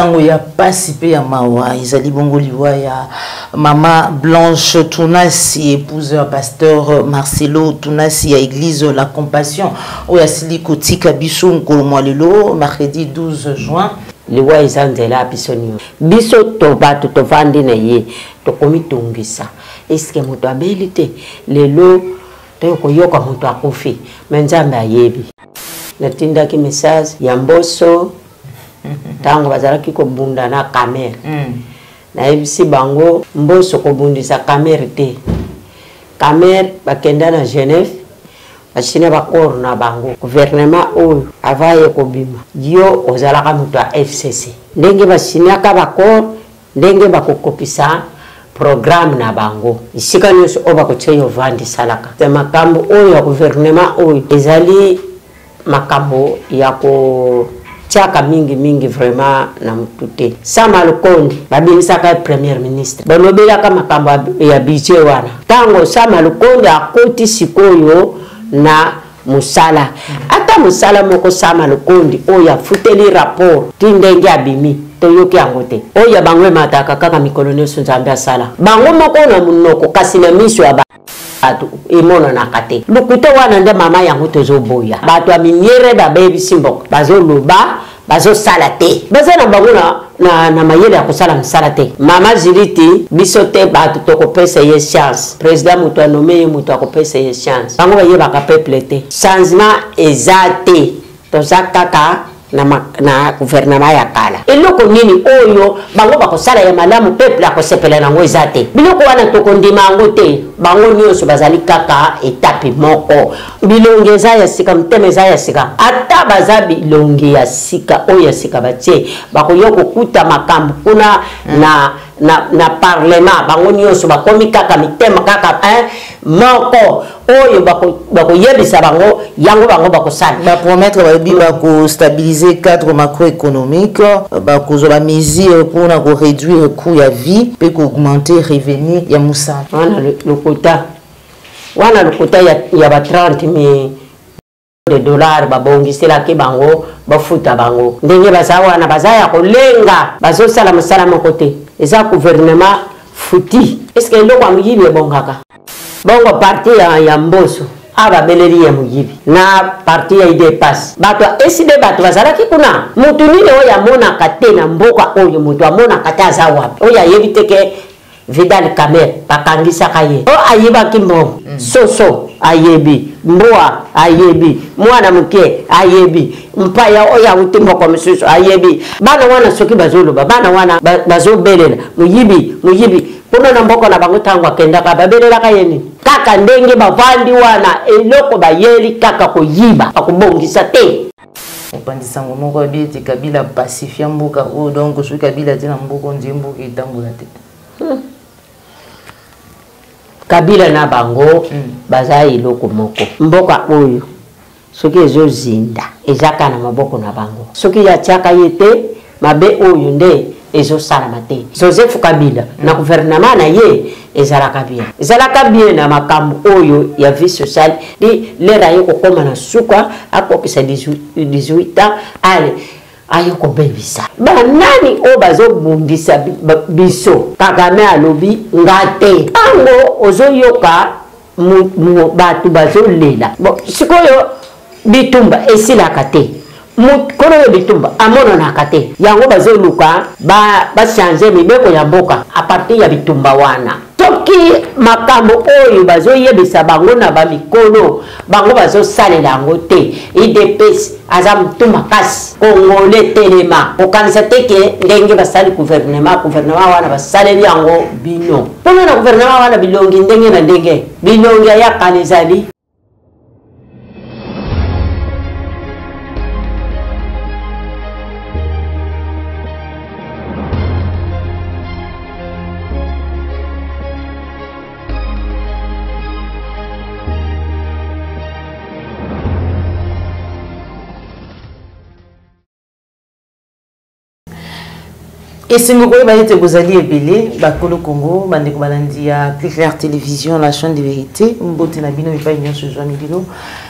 Tango ya pasi pe ya mawa izali bongo liwa ya Mama Blanche Tunasi, épouse à pasteur Marcelo Tunasi à église La Compassion ou ya Siliko Tika biso ngolomwa lelo mercredi 12 juin liwa izanzela bisonio biso to bato to vandi na ye to komitungisa eske moto abelite lelo to koyoka moto akufi menzambe ayebi natindaki message ya mboso tango bazalaki kobunda na kamera na ebisi bango mboso kobundisa kamera te kamera bakenda na Genève bashine bakoro na bango gouvernement oyo avaye kobima yo ozalaka mutu a FCC ndenge bashinaka bakoro ndenge bakokopisa programme na bango isika nyonso oba kocheyo vandi salaka te makambo oyo ya gouvernement oyo ezali makambo ya ko chaka mingi vraiment na mutute Sama Lukonde babinisaka premier ministre balobela kama makambo ya budget wana tango Sama Lukonde akoti sikoyo na musala ata musala moko Sama Lukonde oya futeli rapport tindenge abimi toyoki yango te oya bangwe mataka kaka mikolo nyonso nzambe asala bango moko na munoko kasi na miso ya bato emona na kate lukuto wana nde mama yango tozoboya bato ya miniere babebisi mboko bazoloba bazosala te baza na bango na mayele ya kosala msala te mama ziliti biso te bato tokopesa ye chance président mutu anome ye mutu akopesa ye chance bango bayebaka peuple te changement eza te toza kaka na gouvernement ya kala eloko nini oyo bango bakosala ya malamu peuple akosepela nango eza te biloko wana tokondima yango te bango nyonso bazali kaka etape moko bilongi eza ya sika mtema eza ya sika ata baza bilongi ya sika oyo ya sika batie bakoya kokuta makambo kuna na parlement bango nyonso bakomi kaka mitema kaka moko oyo bakoyebisa bango yango bango bakosala bapromettre babi bakostabiliser cadre macroéconomique bakozwa ba mesure pour na ko réduire coût ya vie pe ko augmenter revenu ya musala wana lokota ya ba 30,000 de dollars babongisela ke bango bafuta bango ndenge baza wana baza ya kolenga bazosala musala moko te eza gouvernement futi eske eloko amuyibi ebongaka bongo parti ya mboso aba beleri ya muyibi na parti ya idépasse bato eside bato bazalaki kuna mutu nini oyo amonaka te na mboka oyo mutu amonaka te aza wapi oyo ayebi teke Vidal Kamer bakangisaka ye o ayebaki mbongo soso ayebi mboa ayebi mwana muke ayebi mpaya oyo awuti mboko misusu ayebi bana wana soki bazoloba bana wana bazobelela muyibi kuna na mboko na bango tango akendaka babelelaka yeni kaka ndenge bavandi wana eloko bayeli kaka koyiba akubongisa te opandisango moko abiti Kabila pacifia mboka o donc soki Kabila tina mboko nzimboka itambola te Kabila na bango baza iloko moko mboka oyo soki ezozinda ezaka na maboko na bango soki ya tiaka yete mabe oyo nde ezosala te Joseph Kabila na gouvernement na ye ezalaka bien na makambo oyo ya vie sociale di lera ye kokoma na suka akokisa 18 ans ale ayoko bebisa banani o bazobundisa biso Kagame alobi ngate tango ozoyoka bato bazolela sikoyo bitumba esilaka te kono yo bitumba amonanaka te yango bazoluka bachange mibeko ya mboka a partir ya bitumba wana soki makambo oyo bazoyebisa bango na bamikolo bango bazosalela yango te IDPS aza mutu makasi Kongole telema okanisa teke ndenge basali gouvernement wana basaleli yango bino mpona na gouvernement wana bilongi ndenge na ndenge bilongi ya kala ezali Et c'est moi qui vous allezébélé, Bakolo Congo, Bandeko Balandi à Plus Clair Télévision, la chaîne de vérité, Mbote Nabino et pas union sur Joan Milino.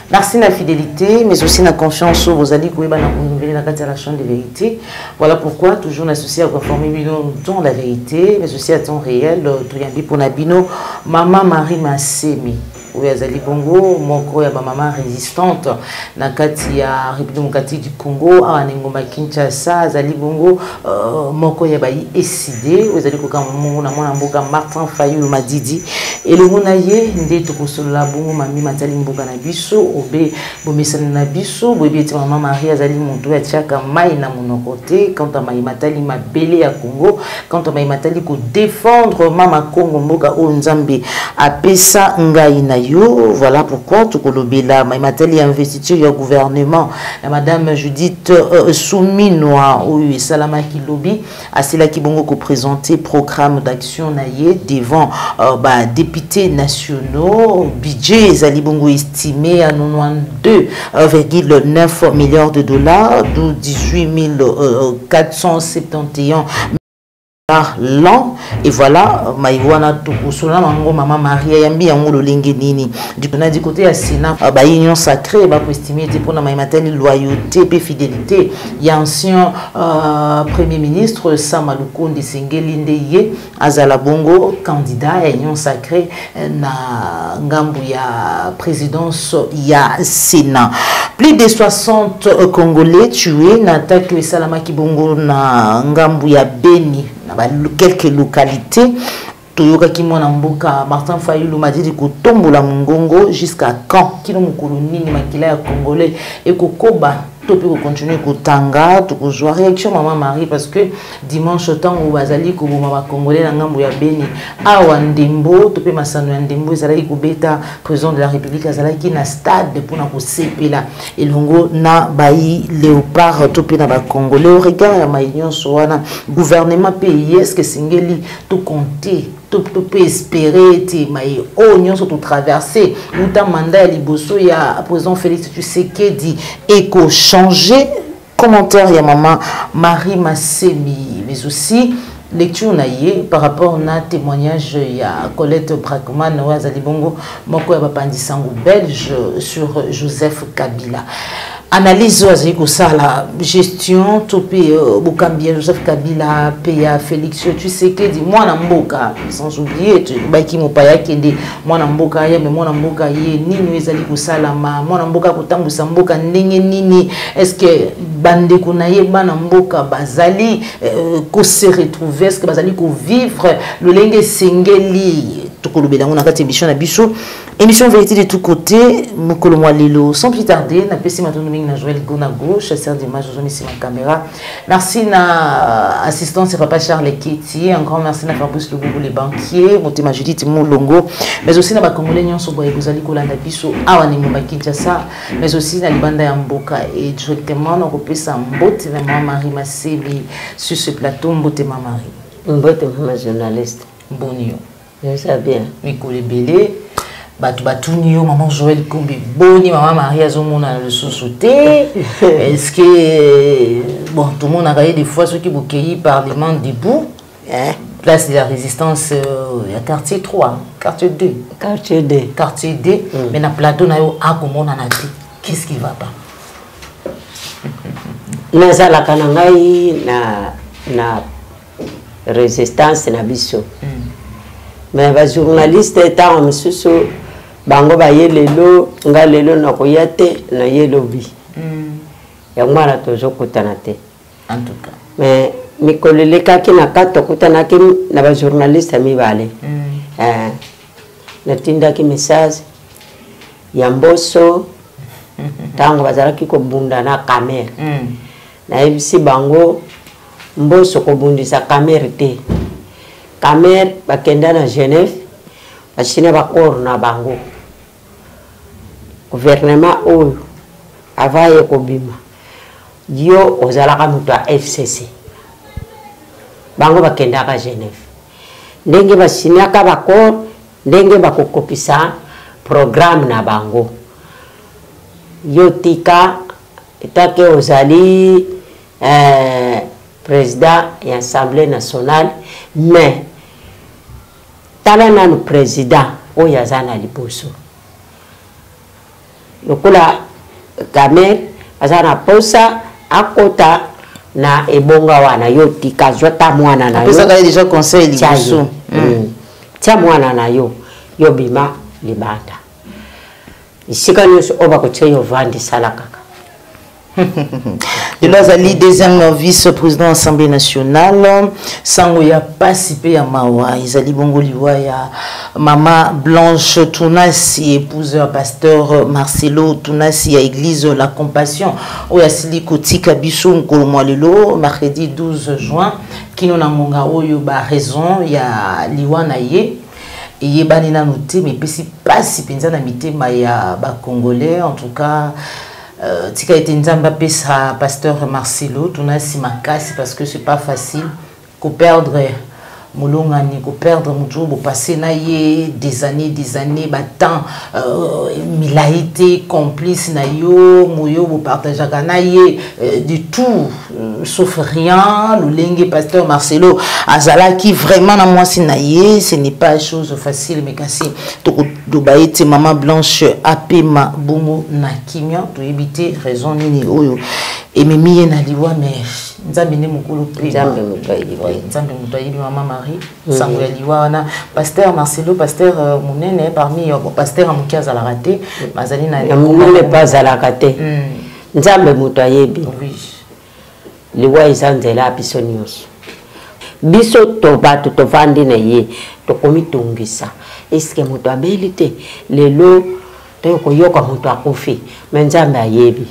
Merci la fidélité, mais aussi la confiance où vous allez courir dans la chaîne de vérité. Voilà pourquoi toujours l'associé à conformer Bino dans la vérité, mais aussi à temps réel, tout y a pour Nabino, Maman Marie Massemi. Oui, Azali Bongo, moko ya maman résistante na kati ya République du Congo, a Ngoma Kinshasa, Azali Bongo, moko ya bayi eside, Azali koka mona mona mboka Martin Fayulu Madidi, et le monaye nde tokosolola bongo mami matali mboka na biso, obe bomesana na biso, boyebi ti maman Marie Azali monto ya tiaka mai na monokote, quand mai matali mabele ya Congo, quand mai matali ko défendre mama Congo mboka o Nzambe apesa ngai na yo. Voilà pourquoi tout kolobela matali investiture ya gouvernement la madame Judith Souminoa ou Salama Kilobi asila ki bongo ko présenter programme d'action naie devant députés nationaux, budget zali bongo estimé à 92,9 milliards de dollars, d'où 18 471 l'an. Et voilà maïwana tokosola mango maman Maria yambi yango lolenge nini du côté ya Sénat union sacrée pour estimer pour na maïmateli loyauté et fidélité. Il y a ancien premier ministre Samaluko Ndesengeli Ndeye azala bongo candidat à union sacrée na ngambu ya présidence ya Sénat. Plus de 60 Congolais tués na attaque Salama Kibongo na ngambu ya Beni. Quelques localités Toyoka Kimona Mboka Martin Fayulu Madidi Kotombola Mungongo jusqu'à quand kilo mukulu nini makila ya congolais et kokoba topi ko continuer kotanga to ko joie réaction maman Marie parce que dimanche temps où bazali ko boma congolais na ngambo ya Beni awa ndembo topi masano ya ndembo ezali ko beta président de la République azalaki na stade pour na ko sepela elongo na bayi léopard topi na ba congolais au regard ya maïnion soana gouvernement pays est-ce que singeli tout compter tout peut espérer ti mai oignon surtout traverser le mandat liboso ya président Félix Tshisekedi éco changer commentaire ya maman Marie Massemi mais aussi lecture naie par rapport à témoignage ya Colette Brackman wa zali bongo moko ya bapandisango belge sur Joseph Kabila. Analyse la gestion topé Bokambia Joseph Kabila PA Félix Tshisekedi mwana mboka sans oublier baki mopaya kende mwana mboka ya mais mwana mboka ye nini ezali kosala mwana mboka kotambusa mboka ndenge nini est-ce que bande konaye bana mboka bazali ko se retrouver est-ce que bazali ko vivre le lenge sengeli tokolobela ngona kati émission na biso émission vérité de tous côtés mokolo mwa lelo sans plus tarder na pesi matono na Joël Gonago chasseur d'images aujourd'hui sur ma caméra. Merci na assistance papa Charles Keti, un grand merci na Fabrice Lugogo les banquiers Motema Judith Molongo mais aussi na ba congolais nyonso boye kozali kolanda biso awa ni mba Kinshasa mais aussi na libanda ya mboka et directement na kopesa mbote na maman Marie Massemi sur ce plateau mbote maman Marie mbote maman journaliste bonio je sais bien Mikole Belé Batuni maman Joël Kombi boni maman Marie azomona le sous-sauté est-ce que bon tout le monde a gagné des fois ceux qui bouquillent parlement debout place de la résistance quartier 3 quartier 2 quartier 2 mais na plateau na yo akomona na ti qu'est-ce qui va pas nazala kanangai na résistance na biso mais les journalistes étant misusu bango ba yelelo nga lelo na koyate na yelobi ya ngwana tozo kutana te en tout cas mais mikoleleka kina kato kutana ki na ba journaliste mi bale na tinda ki message ya mboso tango bazala ki ko bunda na camera na ebisi bango mboso ko bundisa camera te Kamer bakenda na Genève bachina bakor na bango gouvernement oyo avaye ko bima yo ozalaka mutu a FCC bango bakenda ka Genève ndenge bachina ka bakor ndenge bakokopisa programme na bango yo tika etake ozali président de l'Assemblée nationale, mais le président où il y a un liboso. Le coup la Gamer, azana posa akota na ebonga wana yo tikazota mwana na yo. Après ça déjà conseil liboso. Tia mwana na yo bima libanda. Isika nyuso oba ko tseyo vandi salaka. De l'Azali, deuxième vice-président de l'Assemblée nationale, Sango ya participé ya Mawa, Izali Bongoliwa ya Maman Blanche Tounasi, épouse pasteur Marcelo Tounasi à Église La Compassion, où ya Siliko Tika Bissou Nkolomwalelo, mercredi 12 juin, qui nous n'angonga oyo ba raison ya liwana ye. Et bani na noté, mais pas si penza na mité ma ya ba Congolais, en tout cas. Tika été nzamba pesa pasteur Marcelo Tounasi makasi parce que c'est pas facile qu'on perdre Moulongani, qu'on perdre Moudjou, passer naïe des années battant milaïté complice naïo mouyo vous partagez naïe du tout sauf rien le lingue pasteur Marcelo Azala qui vraiment na moi c'est naïe ce n'est pas chose facile mais kasi to dobaïté maman Blanche apema bongo na kimia to éviter raison nini oyo et mimi na liwa mais nzambe ne mukulu pe nzambe mutaibi maman Marie sango ya liwa wana pasteur Marcelo pasteur munene parmi pasteur amukia za la raté mazali na munene pas à la raté nzambe mutaibi oui liwa izanzela biso nyonso biso to bato to vandi na ye to komitungisa eske mutu abeli te lelo to koyoka mutu akufi mais nzambe ayebi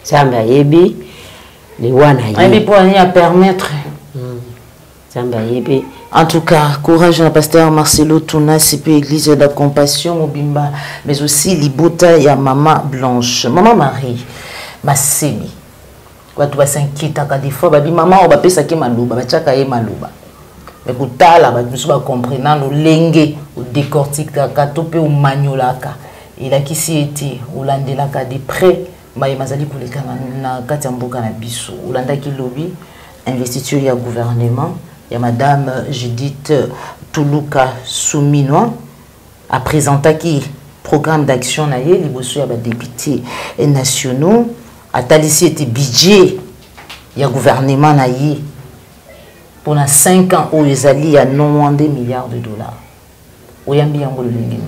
nzambe ayebi liwa na ye pour à permettre nzambe ayebi. En tout cas, courage à pasteur Marcelo Tounasi, puis Église de la Compassion, Mobimba, mais aussi Libota et à Maman Blanche. Maman Marie, ma semi. Quand tu vas s'inquiéter, quand des fois, maman, on va payer ça qui est malouba, bah tchaka est malouba. Mais quand tu as là, tu vas comprendre, le lengue, le décortique, tu peux ou magnolaka. Il a qui s'y était, ou l'andelaka de près, mais mazali pour les canaux, na katamboka na biso, ou l'anda qui lobby, investiture y a gouvernement. Il y a Madame Judith Toulouka Souminois a présenté qui programme d'action na ye liboso ya ba députés nationaux a talissi était budget il y a gouvernement na ye pendant 5 ans où ils allaient à 92 milliards de dollars. Oyambi yango lingi.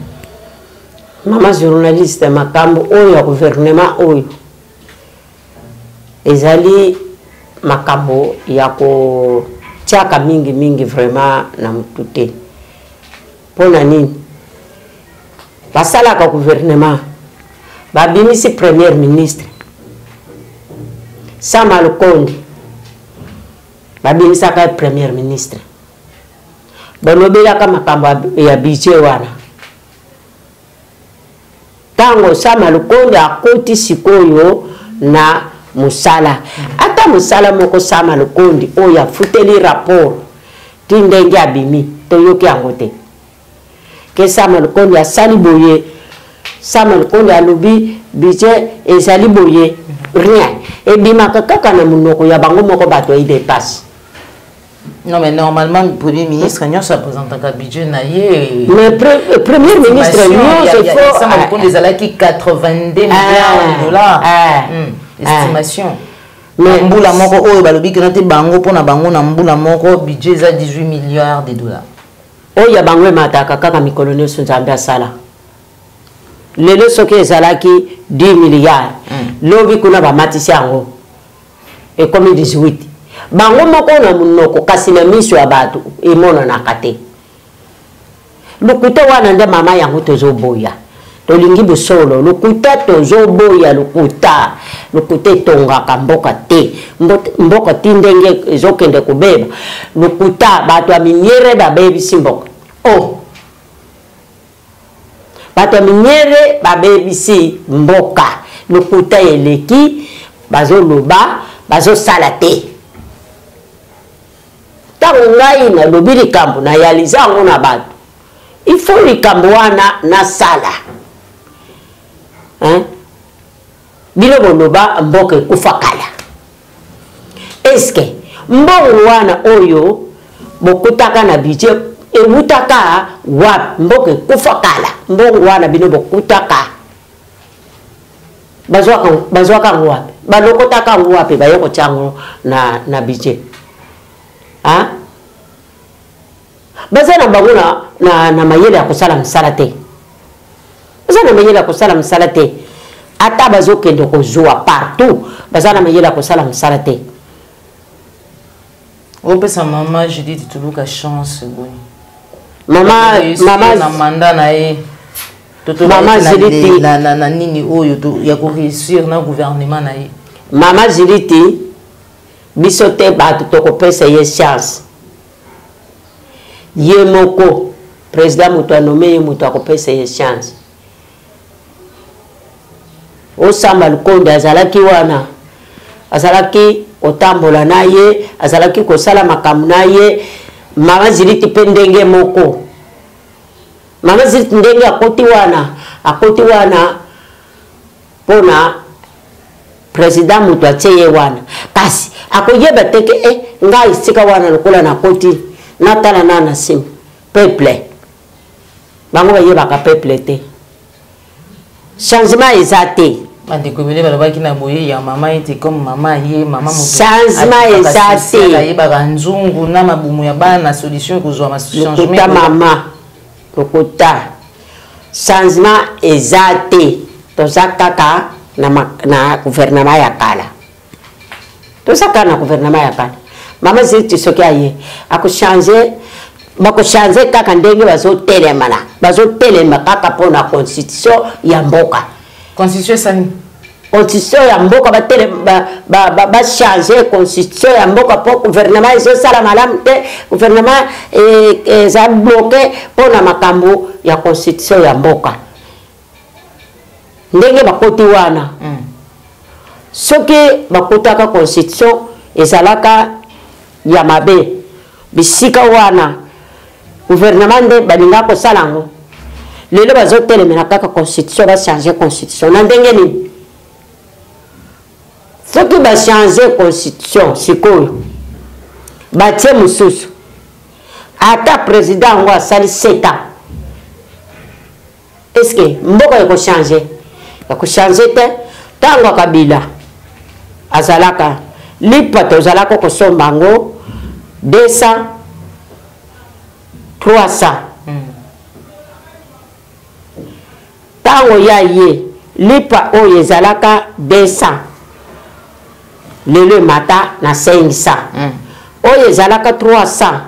Mama journaliste makambo oyo gouvernement oyo ezali makambo yako tchaka mingi vraiment na mutute pona nini basala ka gouvernement babimisi premier ministre Sama Lukonde babimisa ka premier ministre balobela ka makambo ya budget wana tango Sama Lukonde akoti sikoyo na musala ata musala moko Sama Lukonde oya futeli rapport tindenge abimi toyoki angote ke Sama Lukonde asali boye Sama Lukonde alobi budget ezali boye rien et bima kaka na munoko ya bango moko bato yi dépasse. Non mais normalement le premier ministre n'y a ça présente un budget naïe. Mais premier ministre il faut Sama Lukonde des alaki 82 milliards de dollars. Estimation. Mais mbula moko oyo balobi que nate bango pona bango na mbula moko budget za 18 milliards de dollars. Oya bango mataka kaka mikolo nyonso nzambe asala. Lelo soki ezalaki 10 milliards. Lobi kuna ba matisi yango. Et comme 18. Bango moko na munoko kasi na miso ya bato emona na kate. Lukuta wana nda mama yango tozo boya. Tolingi busolo lukuta tozo boya lukuta tonga kamboka te mboka tindenge ezokende kubeba lukuta bato aminyere babebi simboka oh bato aminyere babebi si mboka lukuta eleki bazo loba bazo salate tango ngai na lobi likambo na yaliza ngo na bato il faut likambo wana na sala bino boloba mboka kufakala est-ce que mbongo wana oyo bokutaka na budget ewutaka wap mboke kufakala mbongo wana bino bokutaka bazwaka ngwapi balokotaka ngwapi bayoko chango na budget ha bazana banguna na mayele ya kusala msala te bazana mayele ya kusala msala te ata bazokende kozwa partout bazana mayele ya kusala msala te opesa mama Judith tuluka chance boni mama na manda na ye mama Judith na nini oyo ya ko réussir na gouvernement na ye mama Judith biso te bato tokopesa ye chance ye moko président mutu anome ye mutu akopesa ye chance osamba lukonde azalaki wana azalaki otambola na ye azalaki kosala makambo na ye mama Judith pe ndenge moko mama Judith ndenge akoti wana pona président mutu atie ye wana kasi akoyeba teke ngai sika wana lokola na koti natala na sim peuple bango bayebaka peuple te changement eza te bandeko ebele balobaki na boye ya mama ete comme mama ye mama moto changement eza te ayebaka nzungu na mabumu ya bana na solution ekozwa ma changement mama lokota changement eza te toza kaka na gouvernement ya kala toza kaka na gouvernement ya kala mama Judith soki aye bakochange kaka ndenge bazotelema kaka mpona constitution ya mboka constitution sani constitution ya mboka bachange constitution ya mboka mpo gouvernement ezosala malamu te gouvernement eza bloke mpona makambo ya constitution ya mboka ndenge bakoti wana soki bakutaka constitution ezalaka ya mabe bisika wana gouvernement nde balinga kosala yango lelo bazotelemela kaka constitution bachange constitution na ndenge nini soki bachange constitution sikoyo batie mosusu ata président yango asali 7 ans est ce que mboka ekochange te ntango Kabila azalaka lipa tozalaka kosomba yango 200 300 tango ya ye lipa oyo ezalaka 200 lelo emata na 500 oyo ezalaka 300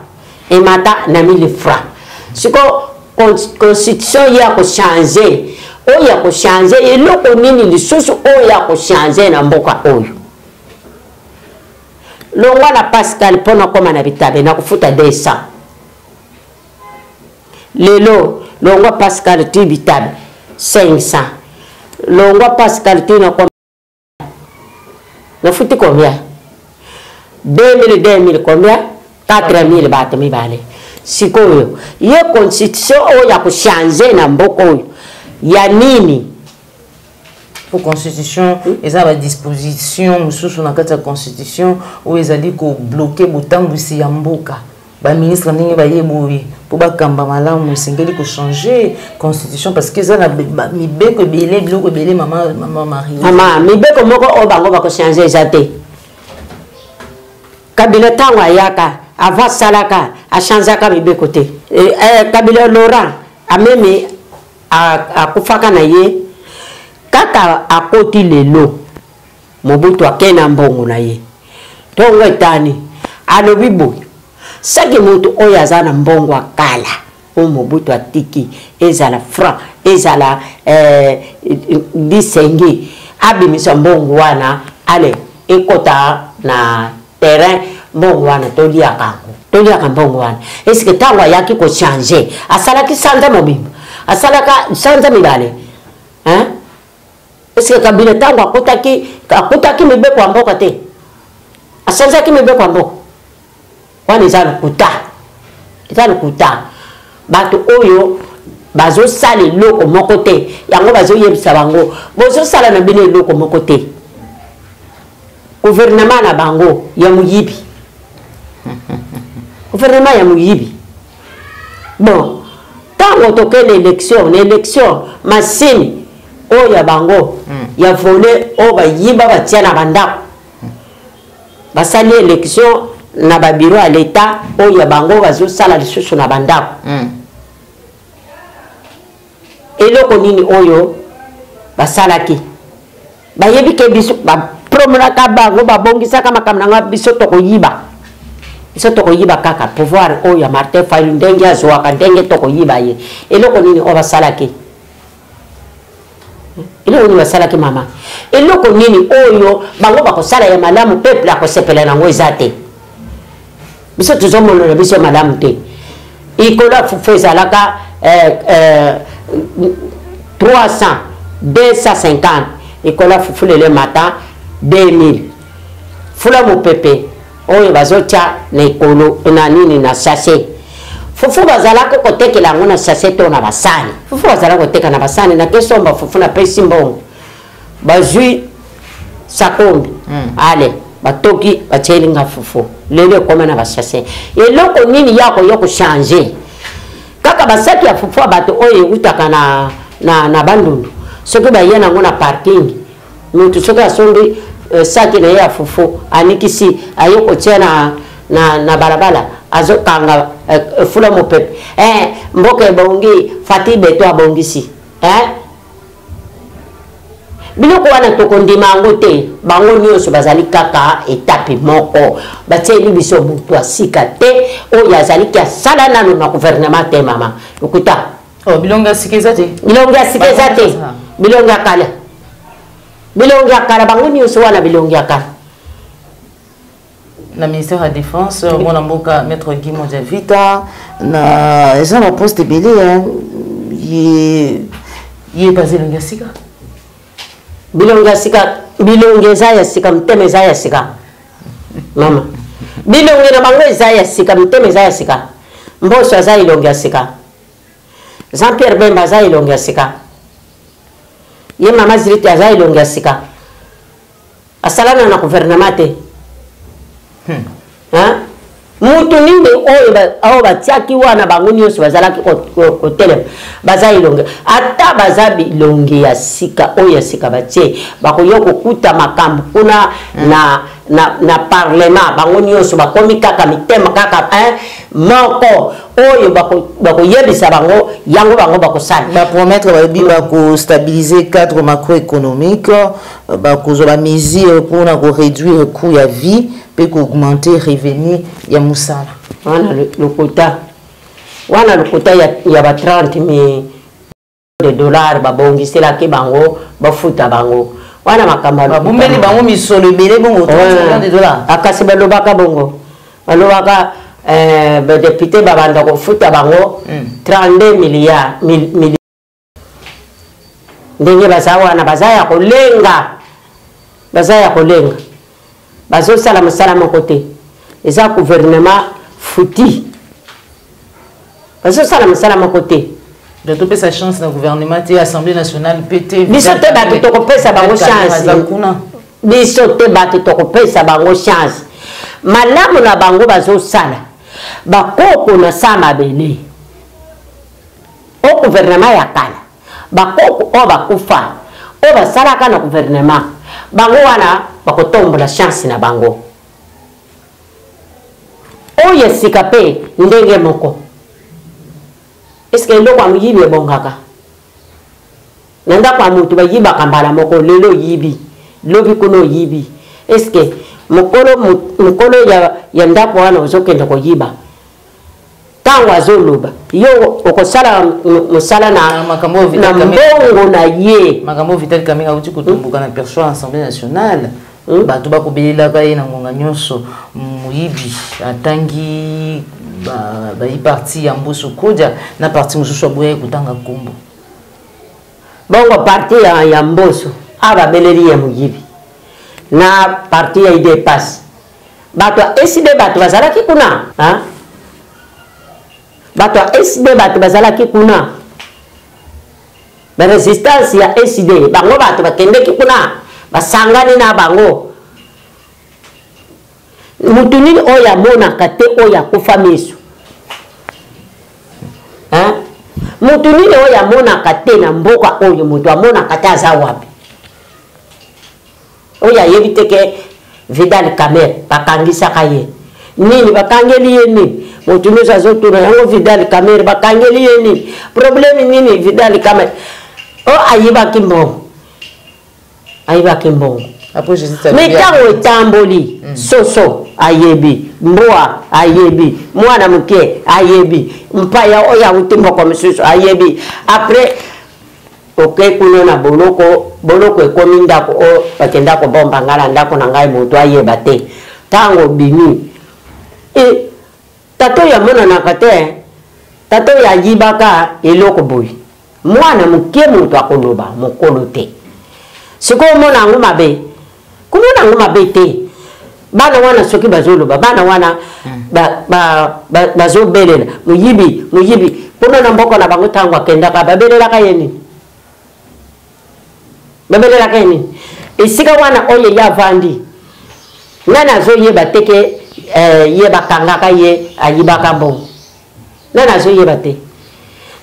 emata na 1000 francs siko constitution ya kochange oyo ya kochange eloko nini lisusu oyo ya kochange na mboka oyo longwa na Pascal mpona koma na bitabe na kufuta 200 lelo longwa Pascal ti bitabe 500 longwa Pascal ti na koma na futi combien 2000 combien 4000 bato mibale sikoyo ye constitution oyo ya kuchange na mboka oyo ya nini pour constitution eza ba disposition mususu na kati ya constitution oyo ezali ko bloquer botambusi ya mboka ba ministre ndenge bayeboye po bakamba malamu esengeli ko changer constitution parce que eza na mibeko ebele biloko ebele mama Marie mama mibeko moko oyo bango bako changer eza te Kabila ntango ayaka avant salaka achangeaka mibeko te Kabila Laurent amemi akufaka na ye kaka akoti lelo Mobutu akena mbongo na ye tongo etani alobi boye saki mutu oyo aza na mbongo akala o Mobutu atiki ezala franc ezala disenge abimisa mbongo wana ale ekota na terrain mbongo wana toliaka mbongo wana eske ntango ayaki kochange asalaki sanza mobimba asalaka sanza mibale eske Kabila ntango akutaki mibeko ya mboka te asanzaki mibeko ya mboka wana eza lokuta bato oyo bazosala eloko moko te yango bazoyebisa bango bozosala na bino eloko moko te gouvernement na bango ya muyibi. Gouvernement ya muyibi. Bon, tant on toque l'élection, machine, oh ya bango, ya volé, oh ba yiba ba tia na bandako. Basali élection na ba bureau à l'état, oh ya bango bazo sala lisusu na bandako. Eloko nini oyo basalaki. Bayebi ke biso ba promona ka bango ba bongisa kama kamnanga biso to koyiba. Biso to koyiba kaka pouvoir oyo Martin Fayulu ndenge azwaka ndenge to koyiba ye. Eloko nini o basalaki. Eloko nini basalaki mama. Eloko nini oyo bango bakosala ya malamu peuple akosepela nango ezate. Biso tuzomona na biso malamu te. Ikola fufu ezalaka 300, 250. Ikola fufu le matin 2000. Fula mo pepe oyo bazotia na ikolo na nini na sachet. Fufu bazalaka kotekela ngo na sachet to na basani. Fufu bazalaka koteka na basani na kesomba fufu na pesi mbongo. Bazui sakombi. Ale batoki bachelinga fufu. Lele koma na basachet. Eloko nini yako changer. Kaka basaki ya fufu bato oyo utaka na bandundu. Soki ba yena ngona parking. Mutu soki asombi saki na ya fufu anikisi ayoko tena na barabara azo kanga fula mo pepe. Mboke bongi fatibe to abongisi. Biloko wana tokondima ngo te bango nyonso bazali kaka etape moko batieli biso mutu asika te oyo azali kia sala nano na gouvernement te mama okuta bilonga sikeza te bilonga kala bango nyonso wana bilonga kala na ministère de la défense mona mboka maître Guy Mondiavita na eza na poste belé ye basé longa sika bilonga eza ya sika mteme eza ya sika mama bilonga na bango eza ya sika mteme eza ya sika Mboso aza ilonga sika Jean-Pierre Bemba aza ilonga sika ye mama Ziriti aza ilonga sika asalana na gouvernement te mutu nini oyo batiaki wana bango nyonso bazalaki kotelema baza ilonge ata baza bilonge ya sika oyo ya sika batie bakoya kokuta makambo kuna na parlement bango nyonso bakomi kaka mitema kaka moko oyo bakoyebisa bango yango bango bakosala bapromettre bayebi bakostabiliser cadre macroéconomique bakozwa bamesure mpona koréduire coût ya vie peut augmenter revenu ya musala wana lokota ya ba 30,000 de dollars babongiselaki bango bafuta bango wana makamba babumbeli bango misolo ebele bongo 30 de dollars akasi balobaka bongo balobaka badepute babanda kofuta bango 32 milliards ndenge baza wana baza ya kolenga bazosala mosala moko te eza gouvernement futi bazosala mosala moko te bientôt pesa chance na gouvernement te assemblée nationale pété biso te bato tokopesa bango chance biso te bato tokopesa bango chance malamu na bango bazosala bakoko na sa mabele o gouvernement ya kala bakoko o bakufa o basalaka na gouvernement bango wana bakotombola chance na bango oyo sika pe ndenge moko eske eloko amuyibi ebongaka na ndako ya mutu bayibaka mbala moko lelo yibi lobi kuna oyibi eske mokolo ya ndako wana ozokende koyiba ntango azoloba yo okosala mosala na mbongo na ye makambo Vital Kamerhe auti kotomboka na perso ya assemblée nationale bato bakobelelaka ye na ngonga nyonso moyibi atangi bayi parti ya Mboso Kodja na parti mosusu aboya kotanga kombo bongo parti ya Mboso ababeleli ya moyibi na parti ya IDPAS bato eside bato bazalaki kuna bato SD bato bazalaki kuna ba resistance ya SD bango bato bakendeki kuna basangani na bango mutu nini oyo amonaka te oyo akufa miso mutu nini oyo amonaka te na mboka oyo mutu amonaka te aza wapi oyo ayebi te ke Vidal Kamere bakangisaka ye nini bakangeli ye nini mutu nyonso azotuna yango Vidal Kamere bakangeli ye nini problème nini Vidal Kamere ayibaki mbongo mais ntango etamboli soso ayebi mbwa ayebi mwana moke ayebi mpaya oyo awuti moko mosusu ayebi après oke kuno na boloko ekomi ndako o bakenda kobomba ngai na ndako na ngai moto ayeba te ntango bimi tata oyo amonanaka te tata oyo ayibaka eloko boye mwana moke moto akoloba mokolo te sikoyo omona yango mabe komona yango mabe te bana wana soki bazoloba bana wana bazobelela moyibi mpona na mboka na bango ntango akendaka babelelaka ye nini esika wana oyo ye avandi nani azoyeba te ke ye bakangaka ye ayibaka mbongo nani azoyeba te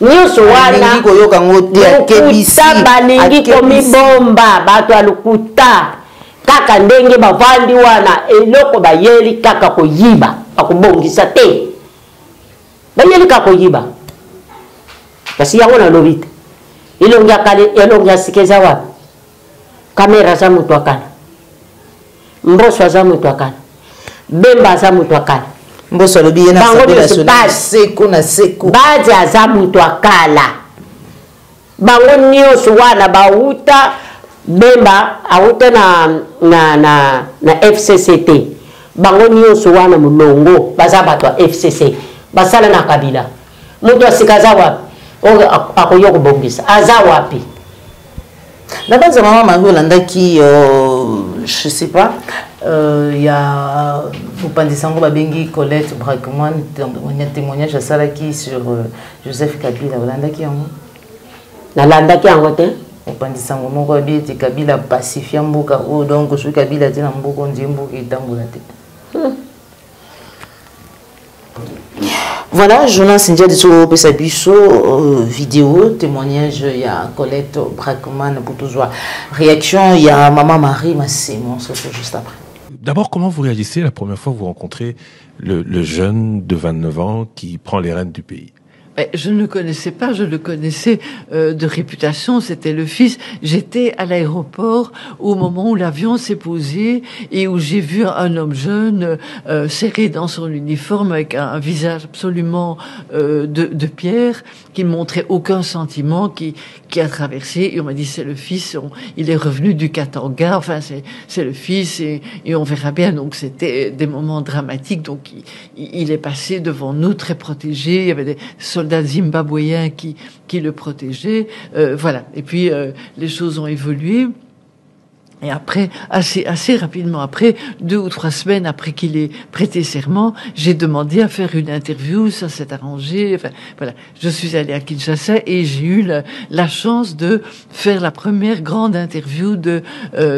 nyonso wana lokuta balingi komibomba bato ya lokuta kaka ndenge bavandi wana eloko bayeli kaka koyiba bakobongisa te bayeli kaka koyiba kasi yango nalobi te elongi ya sika eza wapi Kamere aza mutu akala Mbosso aza mutu akala Bemba aza mutu akala Mbosso alobi ye na Assemblée nationale seko na seko Badji aza mutu akala bango nyonso wana bauta Bemba auta na FCCT bango nyonso wana mulongo baza bato ya FCC basala na Kabila mutu asika aza wapi akoyo kobongisa aza wapi D'abord, maman Marie Olandaki, je sais pas, il y a vous pensez sango babengi Colette Brackman, un témoignage à Salaki sur Joseph Kabila Olandaki en na landaki en côté vous pensez sango moko bi te Kabila pacifier mboka o donc je Kabila te na mboka ndimbo ki tambola te. Voilà, Jonas India de Soro Pesabiso, vidéo, témoignage, il y a Colette Brackman pour toujours. Réaction, il y a Maman Marie Massimo, ça c'est juste après. D'abord, comment vous réagissez la première fois que vous rencontrez le jeune de 29 ans qui prend les rênes du pays? Je ne le connaissais pas, je le connaissais de réputation, c'était le fils. J'étais à l'aéroport au moment où l'avion s'est posé et où j'ai vu un homme jeune serré dans son uniforme avec un visage absolument de pierre qui ne montrait aucun sentiment, qui a traversé. Et on m'a dit c'est le fils, il est revenu du Katanga, enfin c'est le fils et on verra bien. Donc c'était des moments dramatiques. Donc il est passé devant nous très protégé. Il y avait des soldats zimbabwéens qui le protégeaient. Voilà. Et puis les choses ont évolué. Et après, assez rapidement après, 2 ou 3 semaines après qu'il ait prêté serment, j'ai demandé à faire une interview, ça s'est arrangé, enfin, voilà. Je suis allée à Kinshasa et j'ai eu la chance de faire la première grande interview de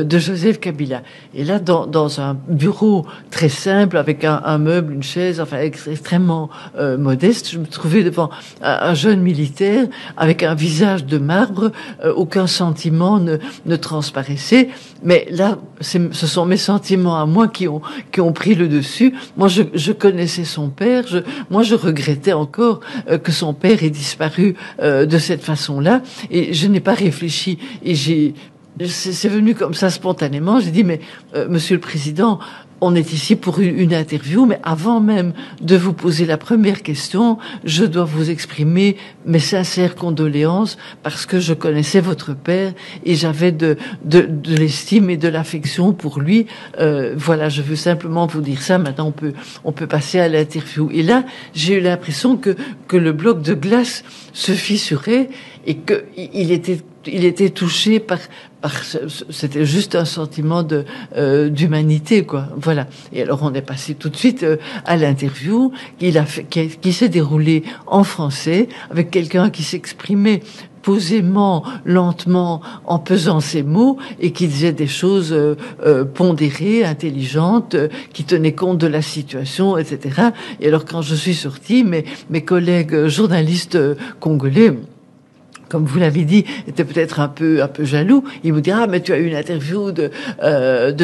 Joseph Kabila. Et là, dans un bureau très simple, avec un meuble, une chaise, enfin, extrêmement modeste, je me trouvais devant un jeune militaire avec un visage de marbre, aucun sentiment ne transparaissait. Mais là, ce sont mes sentiments à moi qui ont pris le dessus. Moi, je connaissais son père. Moi, je regrettais encore que son père ait disparu de cette façon-là. Et je n'ai pas réfléchi. Et c'est venu comme ça spontanément. J'ai dit, mais Monsieur le Président, on est ici pour une interview, mais avant même de vous poser la première question, je dois vous exprimer mes sincères condoléances parce que je connaissais votre père et j'avais de l'estime et de l'affection pour lui. Voilà, je veux simplement vous dire ça. Maintenant, on peut passer à l'interview. Et là, j'ai eu l'impression que le bloc de glace se fissurait et que il était touché par c'était juste un sentiment d'humanité, quoi. Voilà. Et alors on est passé tout de suite à l'interview qui s'est déroulée en français avec quelqu'un qui s'exprimait posément, lentement, en pesant ses mots, et qui disait des choses pondérées, intelligentes, qui tenaient compte de la situation, etc. Et alors quand je suis sortie, mes collègues journalistes congolais, comme vous l'avez dit, était peut-être un peu jaloux. Il me dit, ah, mais tu as eu une interview de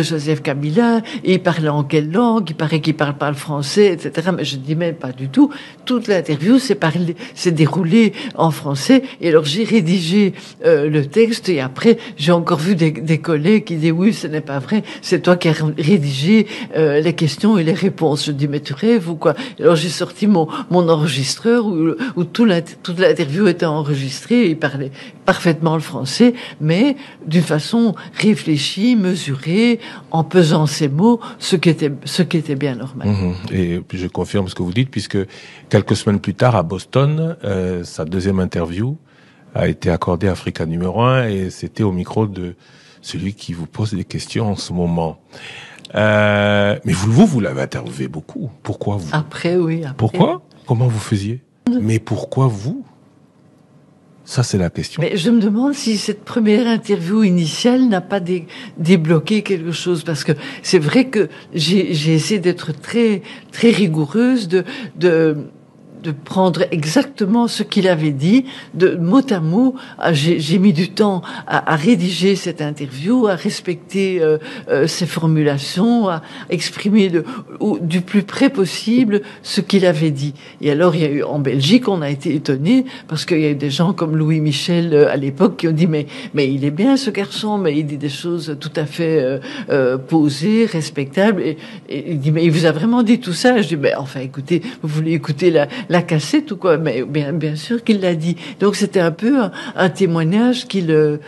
Joseph Kabila, et il parlait en quelle langue? Il paraît qu'il parle pas le français, etc. Mais je dis, mais pas du tout. Toute l'interview s'est déroulée en français. Et alors, j'ai rédigé le texte, et après, j'ai encore vu des collègues qui disent, oui, ce n'est pas vrai, c'est toi qui as rédigé les questions et les réponses. Je dis, mais tu rêves ou quoi? Et alors, j'ai sorti mon enregistreur où toute l'interview était enregistrée. Il parlait parfaitement le français, mais d'une façon réfléchie, mesurée, en pesant ses mots, ce qui était bien normal. Et puis je confirme ce que vous dites, puisque quelques semaines plus tard, à Boston, sa deuxième interview a été accordée à Africa numéro 1, et c'était au micro de celui qui vous pose des questions en ce moment. Mais vous l'avez interviewé beaucoup. Pourquoi vous? Après, oui. Pourquoi? Comment vous faisiez? Mais pourquoi vous? Ça, c'est la question. Mais je me demande si cette première interview initiale n'a pas débloqué quelque chose, parce que c'est vrai que j'ai essayé d'être très, très rigoureuse, de prendre exactement ce qu'il avait dit, de mot à mot. J'ai mis du temps à rédiger cette interview, à respecter ses formulations, à exprimer du plus près possible ce qu'il avait dit. Et alors, il y a eu en Belgique, on a été étonnés, parce qu'il y a eu des gens comme Louis Michel à l'époque qui ont dit mais il est bien ce garçon, mais il dit des choses tout à fait posées, respectables. Et il dit mais il vous a vraiment dit tout ça? Je dis mais enfin écoutez, vous voulez écouter la cassette ou quoi? Mais bien sûr qu'il l'a dit. Donc c'était un peu un témoignage qui le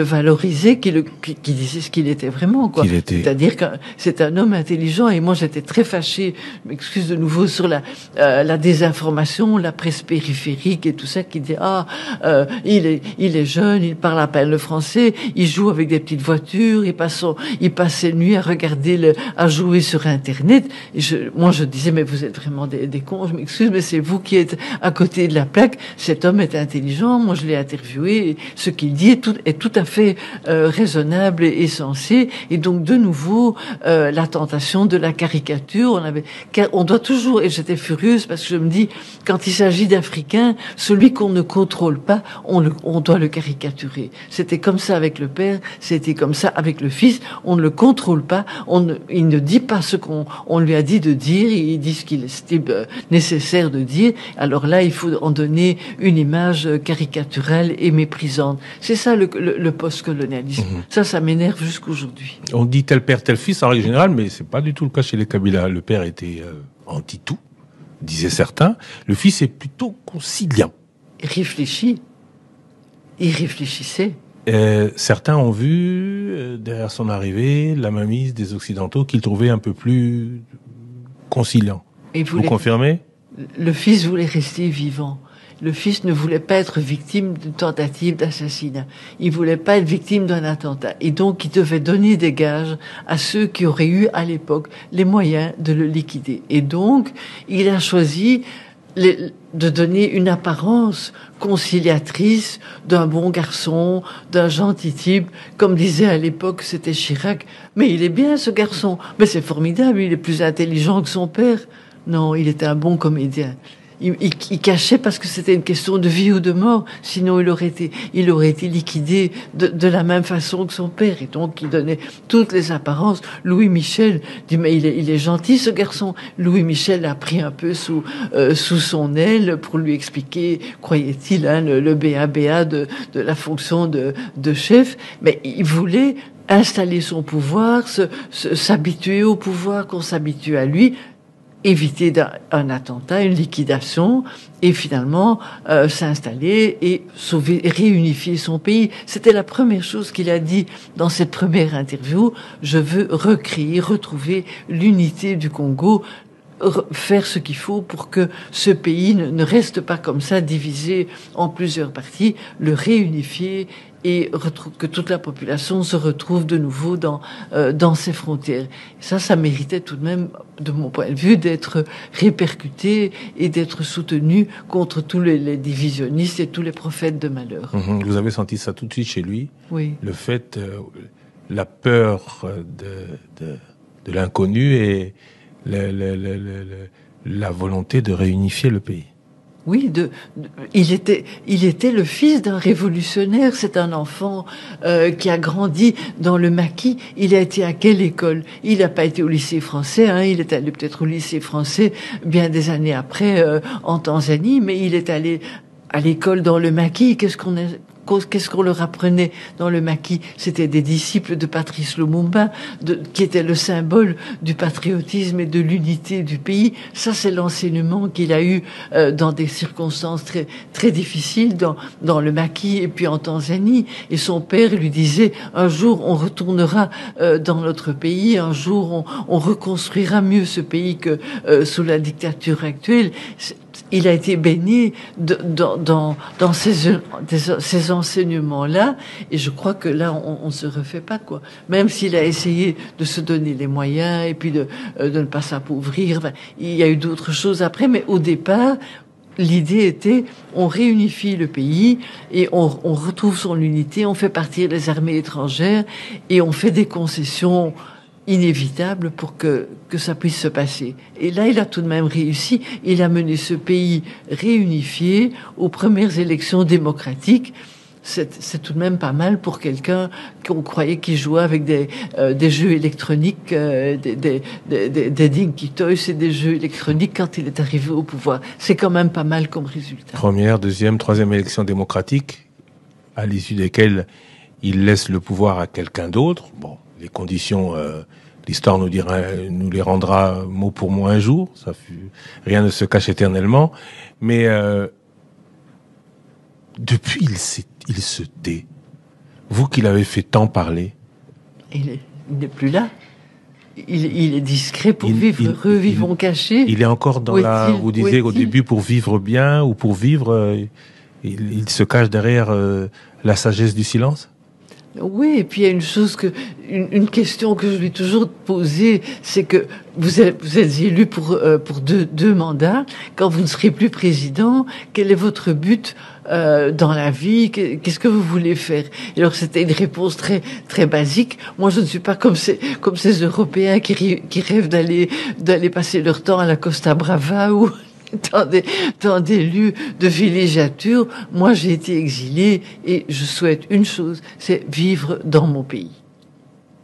valorisait, qui disait ce qu'il était vraiment, quoi. C'est-à-dire que c'est un homme intelligent, et moi j'étais très fâchée, je m'excuse de nouveau, sur la désinformation, la presse périphérique et tout ça, qui dit il est jeune, il parle à peine le français, il joue avec des petites voitures, il passe ses nuits à à jouer sur Internet. Et moi je disais mais vous êtes vraiment des cons, je m'excuse, mais c'est vous qui êtes à côté de la plaque. Cet homme est intelligent, moi je l'ai interviewé, et ce qu'il dit est tout à fait raisonnable et sensé. Et donc de nouveau la tentation de la caricature. On doit toujours, et j'étais furieuse parce que je me dis, quand il s'agit d'Africains, celui qu'on ne contrôle pas, on doit le caricaturer. C'était comme ça avec le père, c'était comme ça avec le fils. On ne le contrôle pas, il ne dit pas ce qu'on lui a dit de dire, il dit ce qu'il estime nécessaire de dire. Alors là, il faut en donner une image caricaturale et méprisante. C'est ça le post-colonialisme. Ça m'énerve jusqu'aujourd'hui. On dit tel père, tel fils en règle générale, mais c'est pas du tout le cas chez les Kabila. Le père était anti-tout, disaient certains. Le fils est plutôt conciliant. Il réfléchissait. Certains ont vu, derrière son arrivée, la mainmise des Occidentaux qu'il trouvait un peu plus conciliant. Vous confirmez? Le fils voulait rester vivant. Le fils ne voulait pas être victime d'une tentative d'assassinat. Il voulait pas être victime d'un attentat. Et donc, il devait donner des gages à ceux qui auraient eu, à l'époque, les moyens de le liquider. Et donc, il a choisi de donner une apparence conciliatrice d'un bon garçon, d'un gentil type. Comme disait à l'époque, c'était Chirac. Mais il est bien, ce garçon. Mais c'est formidable, il est plus intelligent que son père. Non, il était un bon comédien. Il cachait parce que c'était une question de vie ou de mort. Sinon, il aurait été liquidé de la même façon que son père. Et donc, il donnait toutes les apparences. Louis Michel dit, mais il est gentil, ce garçon. Louis Michel l'a pris un peu sous son aile pour lui expliquer, croyait-il, le BABA de la fonction de chef. Mais il voulait installer son pouvoir, s'habituer au pouvoir, qu'on s'habitue à lui, éviter un attentat, une liquidation, et finalement s'installer et sauver, réunifier son pays. C'était la première chose qu'il a dit dans cette première interview. Je veux recréer, retrouver l'unité du Congo, faire ce qu'il faut pour que ce pays ne reste pas comme ça, divisé en plusieurs parties, le réunifier et que toute la population se retrouve de nouveau dans ses frontières. Ça méritait tout de même, de mon point de vue, d'être répercuté et d'être soutenu contre tous les divisionnistes et tous les prophètes de malheur. Vous avez senti ça tout de suite chez lui? Oui. Le fait, la peur de l'inconnu et la volonté de réunifier le pays. Oui, il était le fils d'un révolutionnaire. C'est un enfant qui a grandi dans le maquis. Il a été à quelle école? Il n'a pas été au lycée français. Il est allé peut-être au lycée français bien des années après en Tanzanie, mais il est allé à l'école dans le maquis. Qu'est-ce qu'on leur apprenait dans le maquis? C'était des disciples de Patrice Lumumba, qui était le symbole du patriotisme et de l'unité du pays. Ça, c'est l'enseignement qu'il a eu dans des circonstances très, très difficiles, dans le maquis et puis en Tanzanie. Et son père lui disait, un jour, on retournera dans notre pays, un jour, on reconstruira mieux ce pays que sous la dictature actuelle. Il a été baigné dans ces enseignements-là, et je crois que là, on se refait pas, quoi. Même s'il a essayé de se donner les moyens et puis de ne pas s'appauvrir, il y a eu d'autres choses après, mais au départ, l'idée était, on réunifie le pays et on retrouve son unité, on fait partir les armées étrangères et on fait des concessions inévitable pour que ça puisse se passer. Et là, il a tout de même réussi. Il a mené ce pays réunifié aux premières élections démocratiques. C'est tout de même pas mal pour quelqu'un qu'on croyait qu'il jouait avec des jeux électroniques, des Dinky Toys et des jeux électroniques quand il est arrivé au pouvoir. C'est quand même pas mal comme résultat. Première, deuxième, troisième élection démocratique, à l'issue desquelles il laisse le pouvoir à quelqu'un d'autre. Bon, les conditions, l'histoire nous les rendra mot pour mot un jour. Rien ne se cache éternellement. Mais depuis, il se tait. Vous qui l'avez fait tant parler. Il n'est plus là. Il est discret pour vivre heureux, vivons cachés. Il est encore dans vous disiez au début, pour vivre bien ou pour vivre, il se cache derrière la sagesse du silence. Oui, et puis il y a une question que je lui ai toujours posée, c'est que vous êtes élu pour deux mandats. Quand vous ne serez plus président, quel est votre but dans la vie? Qu'est-ce que vous voulez faire? Et alors c'était une réponse très très basique. Moi, je ne suis pas comme ces Européens qui rêvent d'aller passer leur temps à la Costa Brava ou dans des lieux de villégiature. Moi, j'ai été exilé et je souhaite une chose, c'est vivre dans mon pays.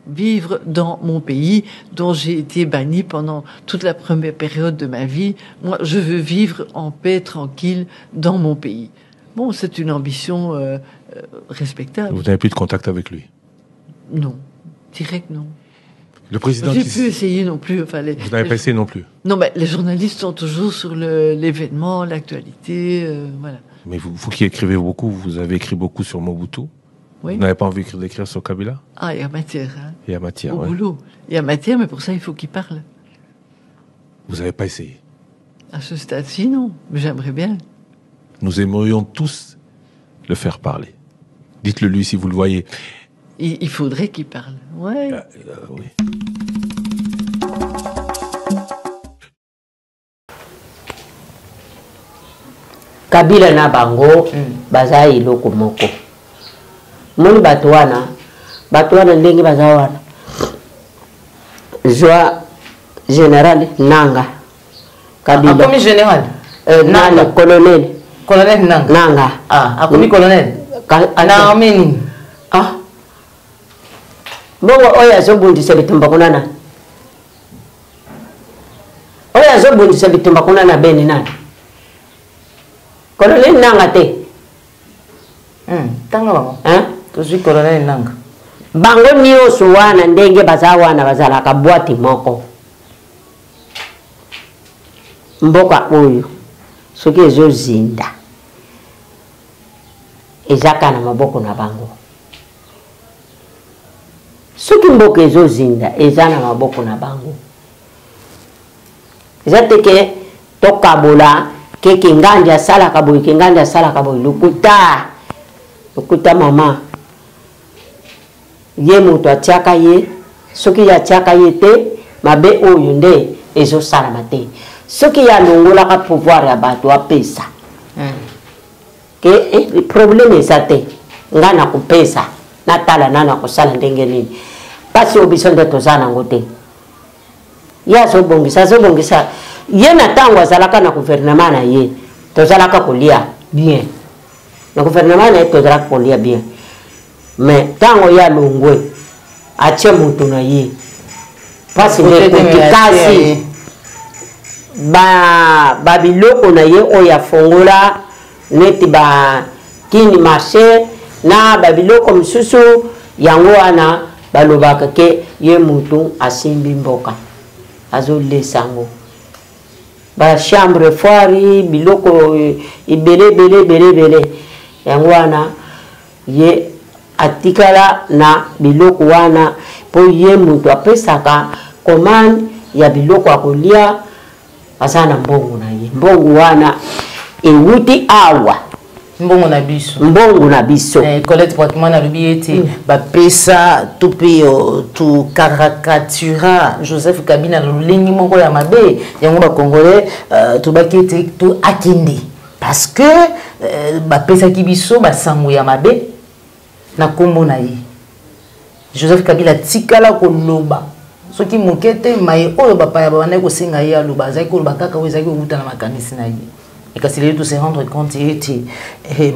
Vivre dans mon pays dont j'ai été banni pendant toute la première période de ma vie. Moi, je veux vivre en paix, tranquille, dans mon pays. Bon, c'est une ambition respectable. Vous n'avez plus de contact avec lui? Non. Direct, non. Le président. J'ai pu essayer non plus. Enfin, vous n'avez pas essayé non plus. Non, mais les journalistes sont toujours sur l'événement, l'actualité, voilà. Mais vous qui écrivez beaucoup, vous avez écrit beaucoup sur Mobutu. Oui. Vous n'avez pas envie d'écrire sur Kabila? Ah, il y a matière. Hein. Il y a matière. Au boulot. Il y a matière, mais pour ça, il faut qu'il parle. Vous n'avez pas essayé? À ce stade-ci, non. Mais j'aimerais bien. Nous aimerions tous le faire parler. Dites-le lui si vous le voyez. Il faudrait qu'il parle. Ouais. Oui. Kabila na bango baza iloko moko. Moni bato wana ndenge baza wana. Joa général Nanga. Kabila. Akomi général. Nanga colonel. Colonel Nanga. Nanga. Ah, akomi colonel. Na armée. Ah. Bongo oya zobundisa bitumba kunana. Oya zobundisa bitumba kunana beni nani. Colonel Nanga te. Tanga bango. Je suis colonel Nanga. Bango nyonso wana ndenge baza wana bazalaka bwati moko. Mboka oyo soki ezozinda ezaka na maboko na bango. Soki mboka ezozinda eza na maboko na bango. Eza teke tokabola keke nganja sala kaboy lukuta mama ye moto atiaka ye soki ya atiaka ye te mabe oyo nde ezosalama te soki ya longolaka pouvoir ya bato apesa ke problème eza te nga na kopesa natala nana kosala ndenge nini pasi oyo biso nde toza nango te ye azobongisa ye na ntango azalaka na gouvernement na ye tozalaka kolia bien na gouvernement na ye tozalaka kolia bien mais ntango ye alongwe atie moto na ye pasi nde kotikasi babiloko na ye oyo afongola neti bakini marché na babiloko mosusu yango wana balobaka ke ye moto asimbi mboka azolesa yango bachambre foire biloko ebele yango wana ye atikala na biloko wana po ye moto apesaka commande ya biloko akolia aza na mbongo na ye mbongo wana ewuti awa mbongo na biso Colette Poitman alobi ete bapesa to mpe to caricatura Joseph Kabila na lolenge moko ya mabe yango bakongolais tobaki ete to akende parce que bapesaki biso basango ya mabe na kombo na ye Joseph Kabila tikala koloba soki moke te maye oyo bapaya babandaki kosenga ye aloba azalaki koloba kaka oyo ezalaki kobuta na makanisi na ye ekasi lelo tose rendre compte ete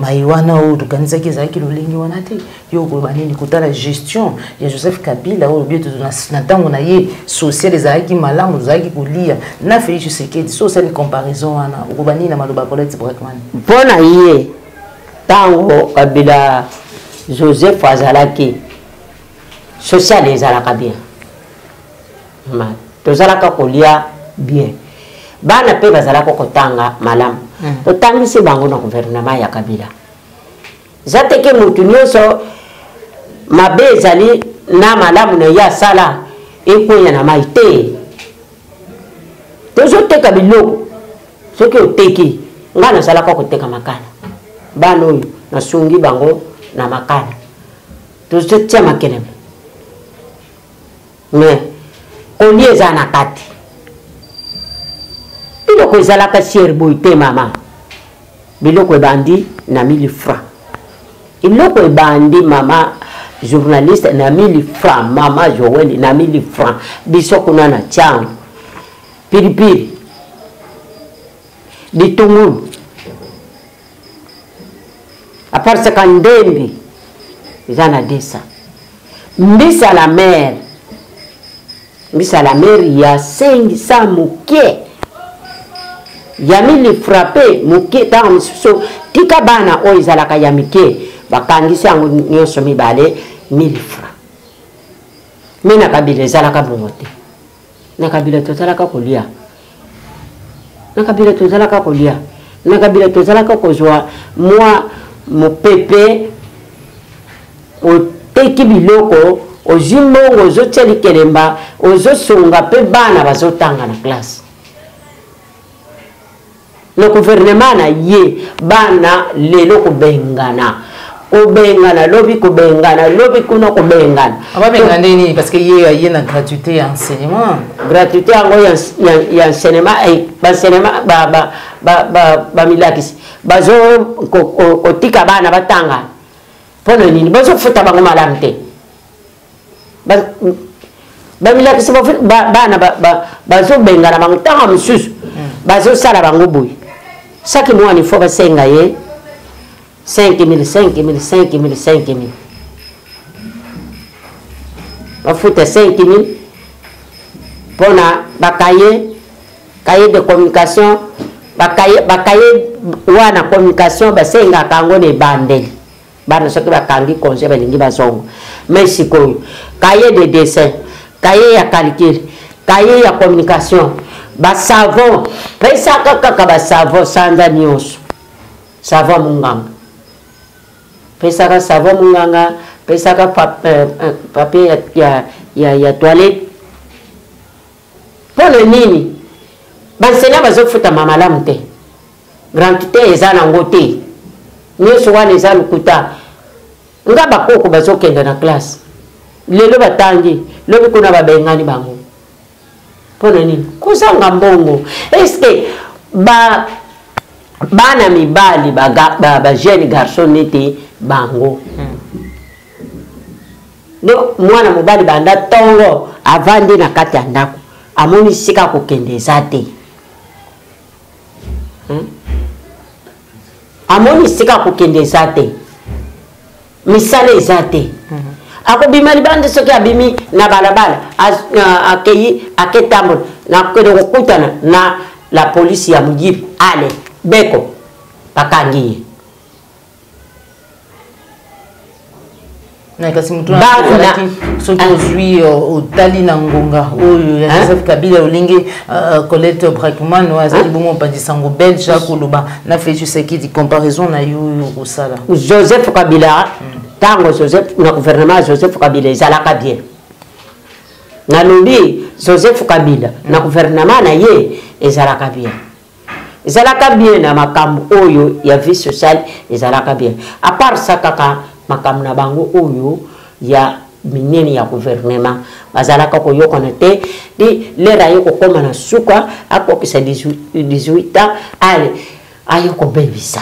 maye wana oyo tokanisaki ezalaki lolenge wana te yo koloba nini kotala gestion ya Joseph Kabila oyo lobi na ntango na ye social ezalaki malamu tozalaki kolia na Félix Tshisekedi so osali comparaison wana okoloba nini na maloba Colette Poitman mpo na ye ntango Kabila Joseph azalaki social ezalaka bien tozalaka kolia bien bana pe bazalaka kotanga malamu totangisi bango na gouvernement ya Kabila eza teke motu nyonso mabe ezali na malamu na ye asala ekwenya na mai te tozoteka biloko soki oteki nga nazalaka koteka makala bana oyo nasungi bango na makala tozotia makeleme mais kolia eza na kati biloko ezalaka siere boy te mama biloko ebandi na 1000 francs biloko ebandi mama journaliste na 1000 francs mama Joël na 1000 francs biso kuna na tiango pilipili bitungulu aparsaka ndembi eza na 200 mbisa la mer ya 500 moke ya 1000 frappé moke ntango mosusu tika bana oyo ezalaka ya mike bakangisi yango nyonso mibale 1000 francs me na Kabila ezalaka bongo te na Kabila tozalaka kolia na Kabila tozalaka kozwa mwa mopepe oteki biloko ozwi mbongo ozotia likelemba ozosunga mpe bana bazotanga na classe le gouvernement na ye bana lelo kobengana lobi kuna kobengana ababengana nini parce que ye na gratuité ya enseignement ya enseignement bamilakisi bazo kotika bana batanga mpona nini bazofuta bango malamu te bamilakisi bana bazobengana bango ntango mosusu bazosala bango boye chaque mois il faut basenga ye 5000 bafuta 5000 mpona bakaye de communication bakaye wana communication basengaka yango na ebandeli bana soki bakangi conseil balingi bazongo mais sikoyo cahier de dessin cahier ya calcul cahier ya communication basavon pesaka kaka basavon sanza nyonso savon munganga pesaka savon munganga pesaka papier ya toilette mpona nini bansenya bazofutama malamu te gratuité eza nango te nyonso wana eza lokuta nga bakoko bazokende na classe lelo batangi lobi kuna babengani bango pona nini kozanga mbongo eske bana mibali ba jeune garçon nete bango donc mwana mobali banda tongo avandi na kati ya ndako amoni sika kokende eza te amoni sika kokende eza te misala eza te akobima libanda soki abimi na balabala akeyi aketambola nakende kokutana na la polisi ya mujibi ale beko bakangi ye na kasi mutu soki ozwi otali na ngonga oyo ya Joseph Kabila olingi Colette Brackman azali bongo mopanzi sango belge akoloba na Félix Tshisekedi comparaison na yo kosala Joseph Kabila tango Joseph na gouvernement Joseph Kabila ezalaka bien nalobi Joseph Kabila na gouvernement na ye ezalaka bien na makambo oyo ya vie sociale ezalaka bien à part ça kaka makambo na bango oyo ya minene ya gouvernement bazalaka koyokana te di lera yo kokoma na suka akokisa 18 ans ale ayoko bebisa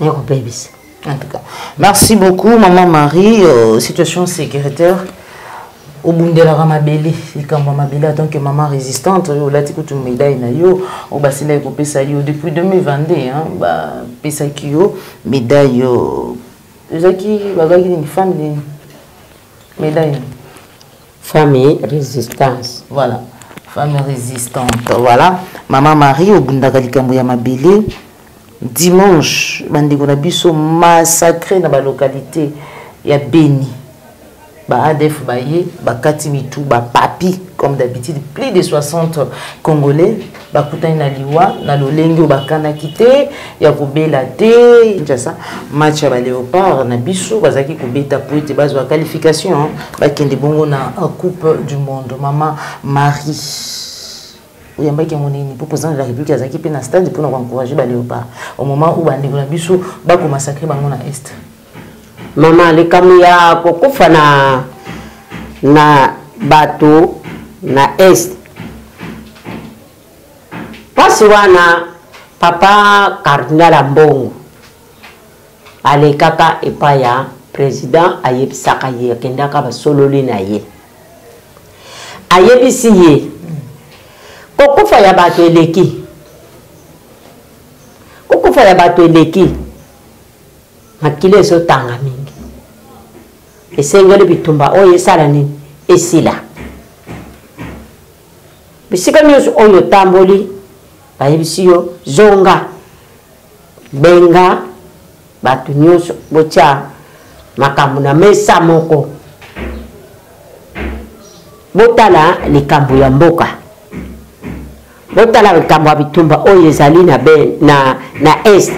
en tout cas merci beaucoup maman Marie situation sécuritaire au Bundela Ramabeli, likambo mabeli en tant que maman résistante, au lati kutu médaille na yo, au basila ko pesa yo depuis 2022 hein, ba pesa kiyo médaille yo. Zaki bagaki ni femme de médaille. Famille résistance. Voilà, femme résistante. Voilà, maman Marie au Bundaka likambo ya mabeli dimanche bandeko na biso massacré na ba localité ya Beni. ADF baye bakati mitu ba papi comme d'habitude plus de 60 Congolais bakutani na liwa na lolenge bakana kité ya kobela te njasa match ya ba léopard na biso bazaki kobeta poete bazwa qualification bakende bongo na coupe du monde maman Marie oyambaki monini pour président de la République azaki pe na stade pour encourager ba léopard au moment où bandeko na biso bako massacrer bango na est. Mama likamu ya kokufa na bato na est pasi wana papa cardinal Mbongo alekaka epa ya président ayebisaka ye akendaka basololi na ye ayebisi ye kokufa ya bato eleki makile ezotanga mingi esengeli bitumba oyo esala nini esila bisika nyonso oyo tamboli bayebisi yo zonga benga bato nyonso botya makambo na mesa moko botala likambo ya mboka botala likambo ya bitumba oyo ezali na est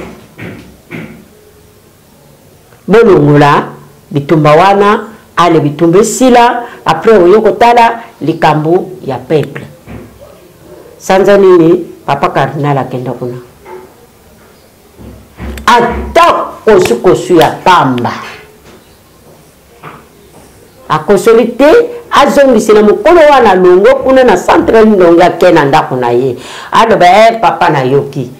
bolongola bitumba wana ale bitumba esila après oyoko tala likambo ya peuple sanza nini papa cardinal akenda kuna ata kosu ya pamba akosoli te azongisela mokolo wana longo kuna na centre ndongo akena ndako na ye aloba papa nayoki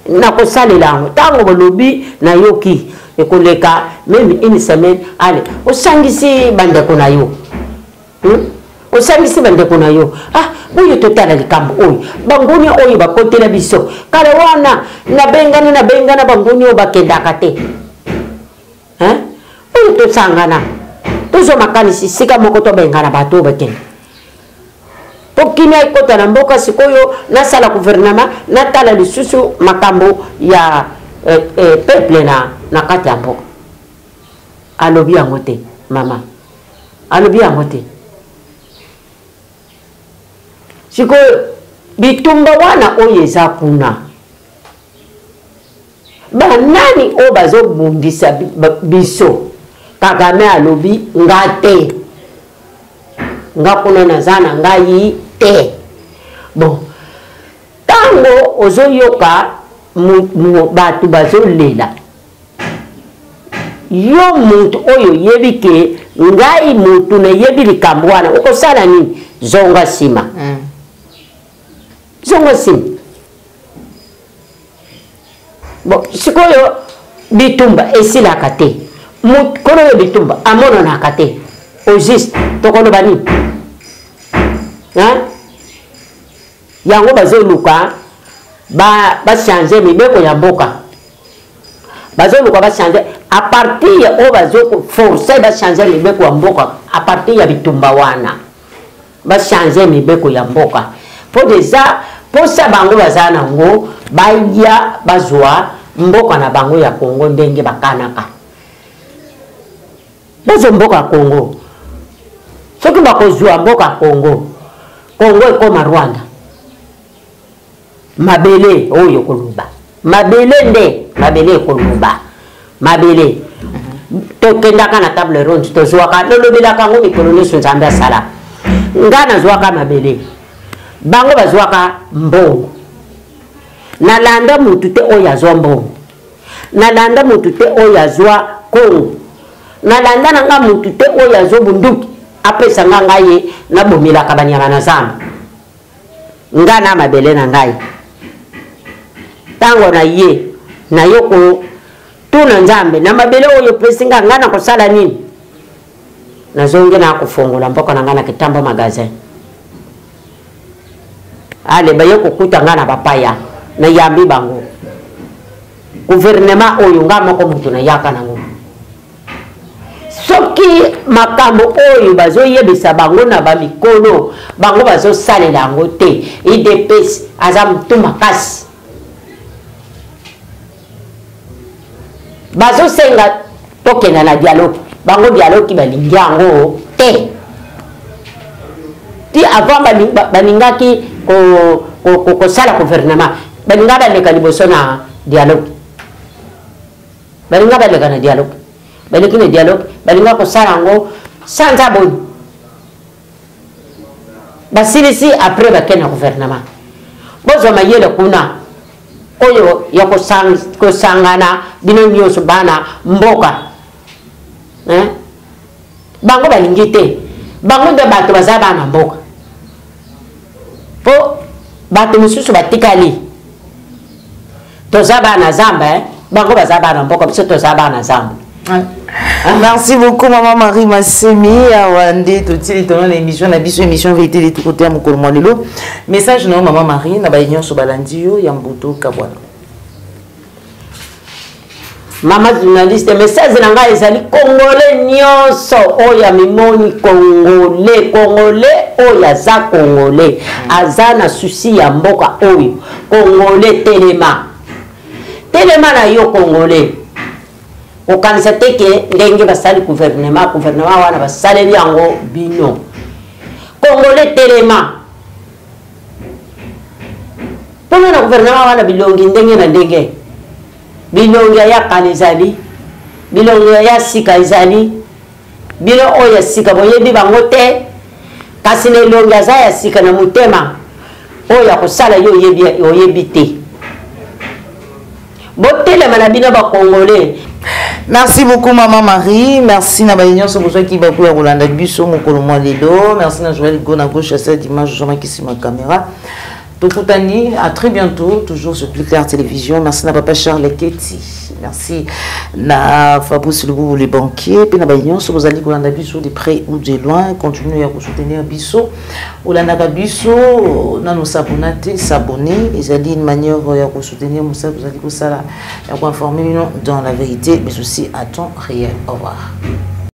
nakosalela yango ntango bolobi nayoki ekoleka même une semaine ale osangisi bandeko na yo osangisi bandeko na yo oyo totala likambo oyo banguni oyo bakotela biso kala wana nabengana banguni oyo bakendaka te oyo tosangana tozomakanisi sika moko tobengana bato oyo bakenda po kini ekota na mboka sikoyo nasala gouvernement natala lisusu makambo ya peuple na kati ya mboka alobi yango te mama alobi yango te sikoyo bitumba wana oyo eza kuna banani oyo bazobundisa biso Kagame alobi nga te nga kuna naza na ngai te bon tango ozoyoka bato bazolela yo muntu oyo yebi ke ngai mutu na yebi likambo wana okosala nini zonga sima zonga sima bon sikoyo bitumba esilaka te kono yo bitumba amonanaka te au juste tokoloba nini yango bazoluka bachange mibeko ya mboka bazoluka bachange a partir ya oyo bazoforce bachange mibeko ya mboka a partir ya bitumba wana bachange mibeko ya mboka po deja posa bango baza nango baya bazwa mboka na bango ya Congo ndenge bakanaka bazwa mboka ya Congo soki bakozwa mboka ya Congo ekoma Rwanda mabele oyo koluba mabele nde mabele koluba mabele tokendaka na table ronde tozwaka lolobelaka ngo mikolo nyonso nzambe asala nga nazwaka mabele bango bazwaka mbongo nalanda mutu te oyo azwa mbongo nalanda mutu te oyo azwa kongo nalanda nanga mutu te oyo azwa bunduki apesa nga ngai nabomelaka banyama na zamba nga na mabele na ngai tango na ye na yoko tuna nzambe na mabele oyo pesi nga na kosala nini nazonge na kufongola mboka na nga na kitambo magazin ale bayo kokuta nga na bapaya na yambi bango gouvernement oyo nga moko mutu na yaka nango soki makambo oyo bazoyebisa bango na bamikolo bango bazosalela yango te idps aza mutu makasi bazosenga tokenda na dialogue bango dialogue balingi yango te ti avant balingaki kosala gouvernement balinga baleka liboso na dialogue balinga baleka na dialogue baleki na dialogue balinga kosala yango sans aboni basilisi après bakena gouvernement bozwa mayele kuna oyo ya kosangana bino nyonso bana mboka bango balingi te bango nde bato baza bana mboka po bato mosusu batikali toza bana zamba bango baza bana mboka biso toza bana zamba. Merci beaucoup Maman Marie Massemi Awande totili tono l'émission na biso émission vérité de tout côté à mokolo lelo message na Maman Marie na ba union so balandio ya mboto kabwana. Mama journaliste message na ngai ezali congolais nyonso oya mimoni congolais oya za congolais azana souci ya mboka oyo congolais telema na yo congolais okanisa teke ndenge basali gouvernement wana basaleli yango bino congolais telema pona na gouvernement wana bilongi ndenge na ndenge bilongi ya kala ezali bilongi ya sika ezali bino oyo ya sika boyebi bango te kasi na elongi aza ya sika na motema oyo ya kosala yo oyebi te botelema na bino bacongolais. Merci beaucoup Maman Marie, merci na baignon so besoin qui bakou ya Rolanda biso mokolo mwa lelo, merci na Joël Gona gauche à cette image Jean qui sur ma caméra. Tokutani, à très bientôt, toujours sur Plus Clair Télévision. Merci na papa Charles Keti. Merci na Fabrice Lubu les banquiers, puis na baignon so vous allez Rolanda biso de près ou de loin, continuez à vous soutenir biso. Rolanda biso na nous s'abonner, ils allaient une manière à vous soutenir, vous allez vous ça là, à vous informer dans la vérité, mais aussi à temps réel. Au revoir.